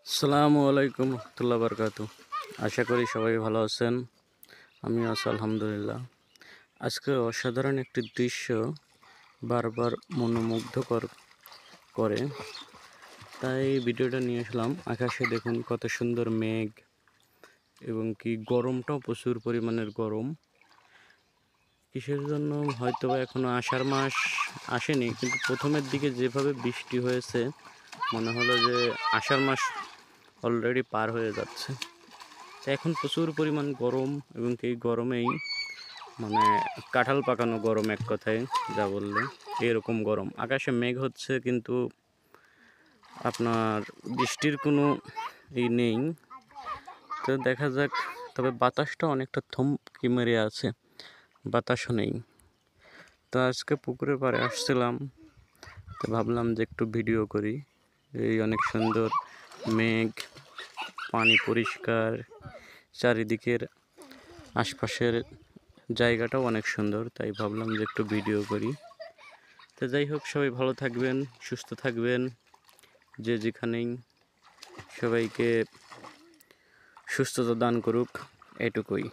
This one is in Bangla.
আসসালামু আলাইকুম রহমতুল্লাহ বরকাতু। আশা করি সবাই ভালো আছেন। আমি আছি আলহামদুলিল্লাহ। আজকে অসাধারণ একটি দৃশ্য বারবার মনোমুগ্ধকর করে, তাই ভিডিওটা নিয়ে আসলাম। আকাশে দেখুন কত সুন্দর মেঘ, এবং কি গরমটাও প্রচুর পরিমাণের গরম। কিসের জন্য হয়তো এখনো আষাঢ় মাস আসেনি, কিন্তু প্রথমের দিকে যেভাবে বৃষ্টি হয়েছে মনে হলো যে আষাঢ় মাস অলরেডি পার হয়ে যাচ্ছে। তো এখন প্রচুর পরিমাণ গরম, এবং এই গরমেই কাঁঠাল পাকানো গরম, এক কথায় যা বললে এরকম গরম। আকাশে মেঘ হচ্ছে, কিন্তু আপনার বৃষ্টির কোনো নেই। তো দেখা যাক। তবে বাতাসটা অনেকটা থমকে মেরে আছে, বাতাসও নেই। তো আজকে পুকুরের পাড়ে আসছিলাম, তো ভাবলাম যে একটু ভিডিও করি। এই অনেক সুন্দর মেঘ, পানি পরিষ্কার, চারিদিকের আশপাশের জায়গাটাও অনেক সুন্দর, তাই ভাবলাম যে একটু ভিডিও করি। তো যাই হোক, সবাই ভালো থাকবেন, সুস্থ থাকবেন, যে যেখানেই। সবাইকে সুস্থতা দান করুক, এটুকুই।